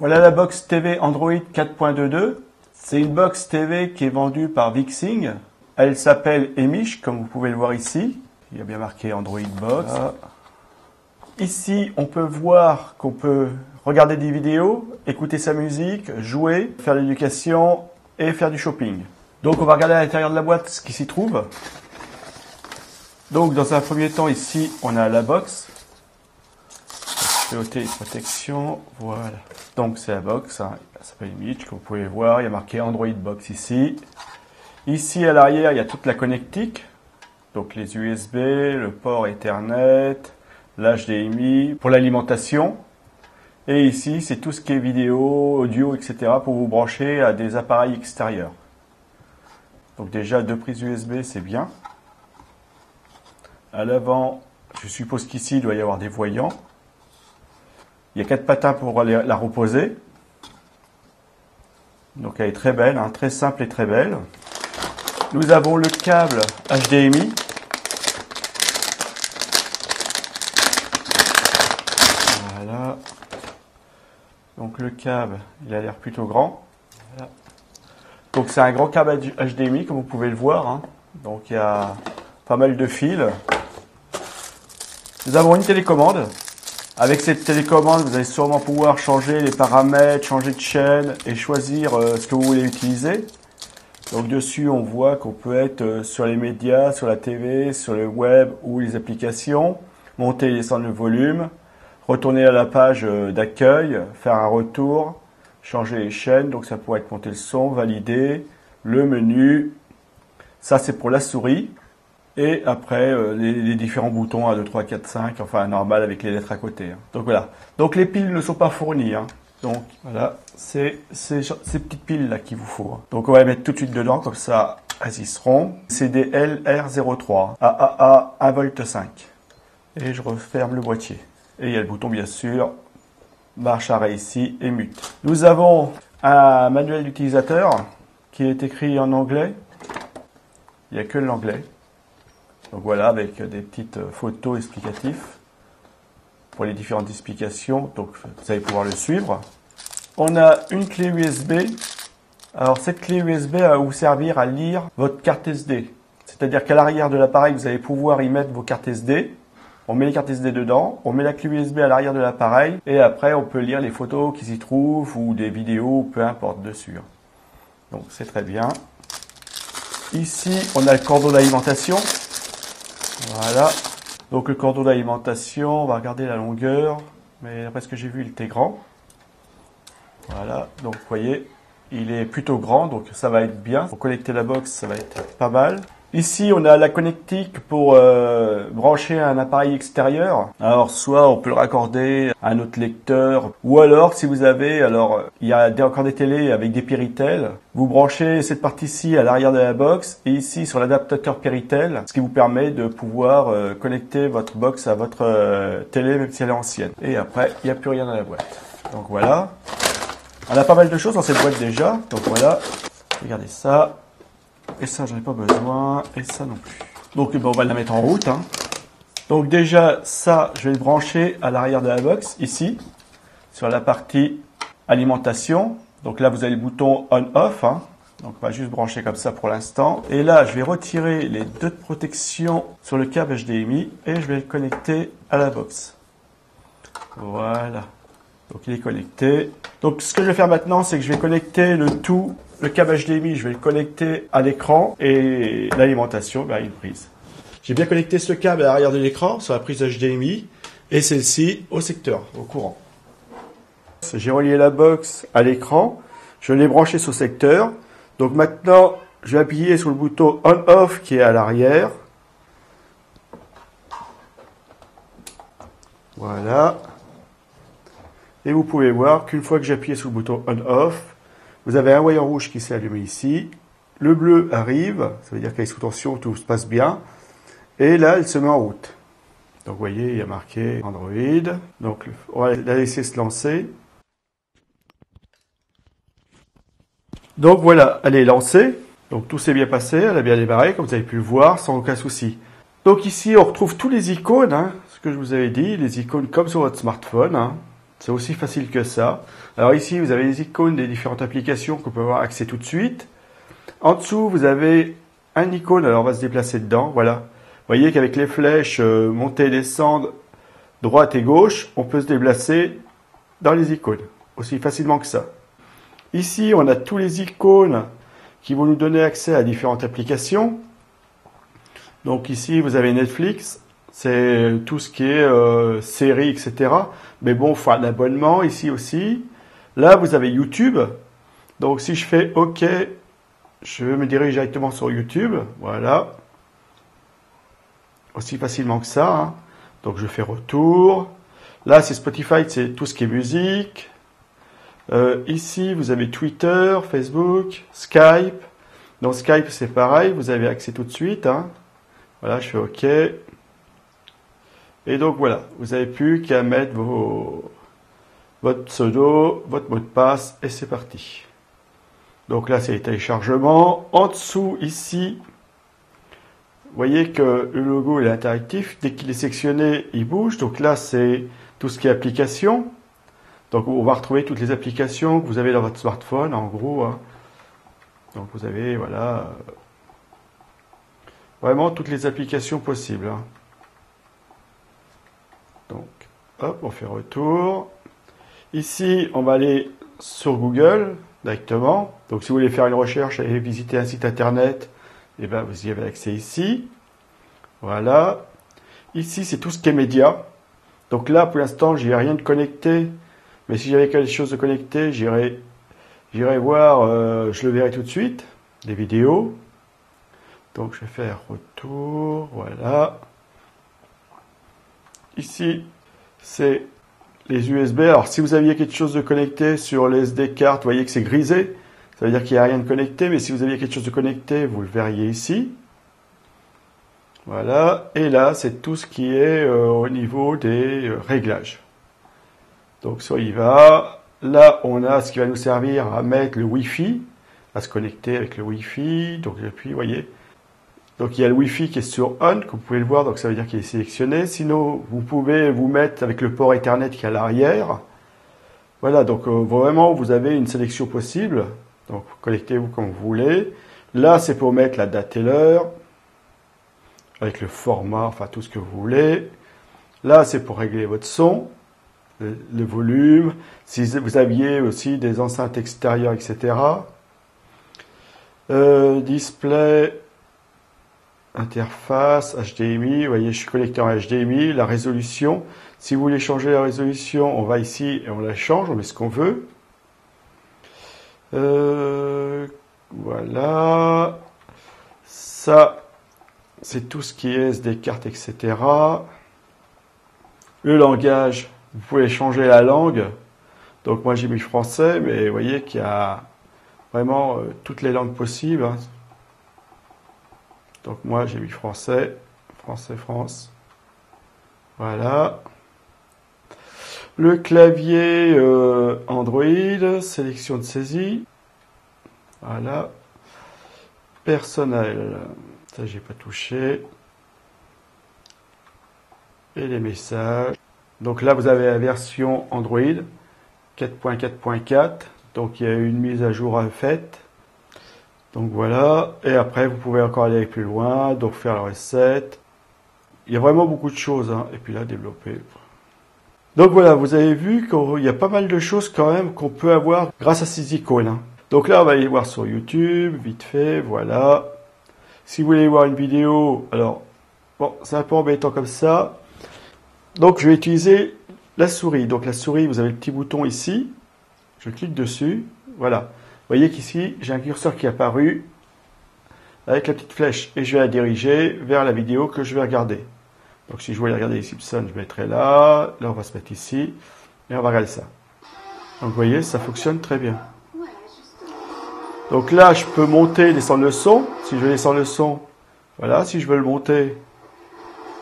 Voilà la box TV Android 4.22. C'est une box TV qui est vendue par Vixing. Elle s'appelle Emish, comme vous pouvez le voir ici. Il y a bien marqué Android Box. Voilà. Ici, on peut voir qu'on peut regarder des vidéos, écouter sa musique, jouer, faire de l'éducation et faire du shopping. Donc on va regarder à l'intérieur de la boîte ce qui s'y trouve. Donc dans un premier temps ici on a la box. Je vais ôter les protections. Voilà. Donc c'est la box, hein. Ça s'appelle Emish, comme vous pouvez voir. Il y a marqué Android Box ici. Ici à l'arrière il y a toute la connectique. Donc les USB, le port Ethernet, l'HDMI pour l'alimentation. Et ici c'est tout ce qui est vidéo, audio, etc. pour vous brancher à des appareils extérieurs. Donc déjà 2 prises USB c'est bien. À l'avant, je suppose qu'ici il doit y avoir des voyants. Il y a 4 patins pour la reposer. Donc elle est très belle, hein, très simple et très belle. Nous avons le câble HDMI. Voilà. Donc le câble, il a l'air plutôt grand. Voilà. Donc c'est un grand câble HDMI comme vous pouvez le voir, hein. Donc il y a pas mal de fils. Nous avons une télécommande. Avec cette télécommande, vous allez sûrement pouvoir changer les paramètres, changer de chaîne et choisir ce que vous voulez utiliser. Donc dessus, on voit qu'on peut être sur les médias, sur la TV, sur le web ou les applications, monter et descendre le volume, retourner à la page d'accueil, faire un retour, changer les chaînes, donc ça pourrait être monter le son, valider, le menu, ça c'est pour la souris. Et après, les différents boutons 1, 2, 3, 4, 5, enfin normal avec les lettres à côté. Hein. Donc voilà. Donc les piles ne sont pas fournies. Hein. Donc voilà, c'est ces petites piles là qu'il vous faut. Hein. Donc on va les mettre tout de suite dedans, comme ça elles y seront. C'est des LR03, AAA 1,5 V. Et je referme le boîtier. Et il y a le bouton bien sûr, marche arrêt ici et mute. Nous avons un manuel d'utilisateur qui est écrit en anglais. Il n'y a que l'anglais. Donc voilà, avec des petites photos explicatives pour les différentes explications. Donc vous allez pouvoir le suivre. On a une clé USB. Alors cette clé USB va vous servir à lire votre carte SD. C'est-à-dire qu'à l'arrière de l'appareil, vous allez pouvoir y mettre vos cartes SD. On met les cartes SD dedans, on met la clé USB à l'arrière de l'appareil et après on peut lire les photos qui s'y trouvent ou des vidéos, peu importe dessus. Donc c'est très bien. Ici, on a le cordon d'alimentation. Voilà, donc le cordon d'alimentation, on va regarder la longueur, mais d'après ce que j'ai vu, il était grand. Voilà, donc vous voyez, il est plutôt grand, donc ça va être bien. Pour connecter la box, ça va être pas mal. Ici, on a la connectique pour brancher un appareil extérieur. Alors, soit on peut le raccorder à un autre lecteur, ou alors, si vous avez, il y a encore des télés avec des Péritel. Vous branchez cette partie-ci à l'arrière de la box, et ici sur l'adaptateur Péritel, ce qui vous permet de pouvoir connecter votre box à votre télé, même si elle est ancienne. Et après, il n'y a plus rien dans la boîte. Donc voilà. On a pas mal de choses dans cette boîte déjà. Donc voilà. Regardez ça. Et ça, j'en ai pas besoin. Et ça non plus. Donc, on va la mettre en route. Hein. Donc déjà, ça, je vais le brancher à l'arrière de la box, ici, sur la partie alimentation. Donc là, vous avez le bouton on-off. Hein. Donc, on va juste brancher comme ça pour l'instant. Et là, je vais retirer les 2 de protection sur le câble HDMI et je vais le connecter à la box. Voilà. Donc, il est connecté. Donc, ce que je vais faire maintenant, c'est que je vais connecter le câble HDMI, je vais le connecter à l'écran et l'alimentation, une prise. J'ai bien connecté ce câble à l'arrière de l'écran sur la prise HDMI et celle-ci au secteur, au courant. J'ai relié la box à l'écran, je l'ai branché sur secteur. Donc maintenant, je vais appuyer sur le bouton on-off qui est à l'arrière. Voilà. Et vous pouvez voir qu'une fois que j'ai appuyé sur le bouton on-off, vous avez un voyant rouge qui s'est allumé ici. Le bleu arrive, ça veut dire qu'elle est sous tension, tout se passe bien. Et là, elle se met en route. Donc vous voyez, il y a marqué Android. Donc on va la laisser se lancer. Donc voilà, elle est lancée. Donc tout s'est bien passé, elle a bien démarré, comme vous avez pu le voir, sans aucun souci. Donc ici, on retrouve tous les icônes, hein, ce que je vous avais dit, les icônes comme sur votre smartphone. Hein. C'est aussi facile que ça. Alors ici, vous avez les icônes des différentes applications qu'on peut avoir accès tout de suite. En dessous, vous avez un icône. Alors on va se déplacer dedans. Voilà. Vous voyez qu'avec les flèches monter et descendre, droite et gauche, on peut se déplacer dans les icônes. Aussi facilement que ça. Ici, on a tous les icônes qui vont nous donner accès à différentes applications. Donc ici, vous avez Netflix, c'est tout ce qui est séries, etc. Mais bon, il faut un abonnement ici aussi. Là, vous avez YouTube. Donc si je fais OK, je me dirige directement sur YouTube. Voilà. Aussi facilement que ça. Hein. Donc je fais retour. Là, c'est Spotify, c'est tout ce qui est musique. Ici, vous avez Twitter, Facebook, Skype. Dans Skype, c'est pareil, vous avez accès tout de suite. Hein. Voilà, je fais OK. Et donc voilà, vous n'avez plus qu'à mettre votre pseudo, votre mot de passe, et c'est parti. Donc là, c'est les téléchargements. En dessous, ici, vous voyez que le logo est interactif. Dès qu'il est sectionné, il bouge. Donc là, c'est tout ce qui est application. Donc on va retrouver toutes les applications que vous avez dans votre smartphone, en gros. Hein. Donc vous avez, voilà, vraiment toutes les applications possibles. Hein. Donc, hop, on fait retour. Ici, on va aller sur Google directement. Donc si vous voulez faire une recherche et visiter un site internet, eh ben, vous y avez accès ici. Voilà. Ici, c'est tout ce qui est médias. Donc là, pour l'instant, j'ai rien de connecté. Mais si j'avais quelque chose de connecté, j'irai voir, je le verrai tout de suite, des vidéos. Donc je vais faire retour, voilà. Ici, c'est les USB. Alors si vous aviez quelque chose de connecté sur les SD cartes, vous voyez que c'est grisé. Ça veut dire qu'il n'y a rien de connecté, mais si vous aviez quelque chose de connecté, vous le verriez ici. Voilà. Et là, c'est tout ce qui est au niveau des réglages. Donc ça y va. Là, on a ce qui va nous servir à mettre le Wi-Fi, à se connecter avec le Wi-Fi. Donc depuis, vous voyez. Donc il y a le Wi-Fi qui est sur On, comme vous pouvez le voir, donc ça veut dire qu'il est sélectionné. Sinon, vous pouvez vous mettre avec le port Ethernet qui est à l'arrière. Voilà, donc vraiment, vous avez une sélection possible. Donc connectez-vous comme vous voulez. Là, c'est pour mettre la date et l'heure, avec le format, enfin tout ce que vous voulez. Là, c'est pour régler votre son. Le volume, si vous aviez aussi des enceintes extérieures, etc. Display, interface, HDMI, vous voyez, je suis connecté en HDMI, la résolution. Si vous voulez changer la résolution, on va ici et on la change, on met ce qu'on veut. Voilà. Ça, c'est tout ce qui est SD carte, etc. Le langage. Vous pouvez changer la langue. Donc moi j'ai mis français, mais vous voyez qu'il y a vraiment toutes les langues possibles. Hein. Donc moi j'ai mis français, français, France. Voilà. Le clavier Android, sélection de saisie. Voilà. Personnel, ça j'ai pas touché. Et les messages. Donc là, vous avez la version Android 4.4.4. Donc il y a une mise à jour faite. Donc voilà. Et après, vous pouvez encore aller plus loin. Donc faire la recette. Il y a vraiment beaucoup de choses. Hein. Et puis là, développer. Donc voilà, vous avez vu qu'il y a pas mal de choses quand même qu'on peut avoir grâce à ces icônes. Hein. Donc là, on va aller voir sur YouTube, vite fait. Voilà. Si vous voulez voir une vidéo, alors, bon, c'est un peu embêtant comme ça. Donc, je vais utiliser la souris. Donc, la souris, vous avez le petit bouton ici. Je clique dessus. Voilà. Vous voyez qu'ici, j'ai un curseur qui est apparu avec la petite flèche. Et je vais la diriger vers la vidéo que je vais regarder. Donc, si je voulais regarder les Simpsons, je mettrai là. Là, on va se mettre ici. Et on va regarder ça. Donc, vous voyez, ça fonctionne très bien. Donc là, je peux monter, descendre le son. Si je veux descendre le son, voilà. Si je veux le monter,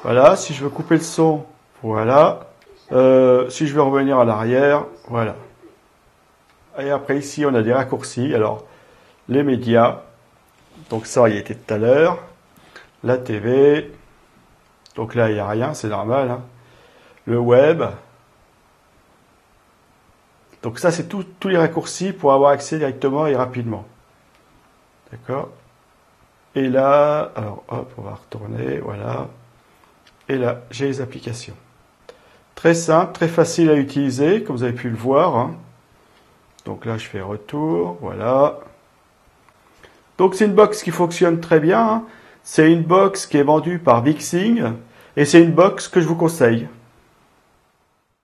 voilà. Si je veux couper le son, voilà. Si je veux revenir en arrière, voilà. Et après ici, on a des raccourcis. Alors, les médias. Donc ça, il y était tout à l'heure. La TV. Donc là, il n'y a rien, c'est normal. Hein. Le web. Donc ça, c'est tous les raccourcis pour avoir accès directement et rapidement. D'accord? Et là, alors hop, on va retourner, voilà. Et là, j'ai les applications. Très simple, très facile à utiliser, comme vous avez pu le voir. Hein. Donc là, je fais retour, voilà. Donc c'est une box qui fonctionne très bien. Hein. C'est une box qui est vendue par Vixing et c'est une box que je vous conseille.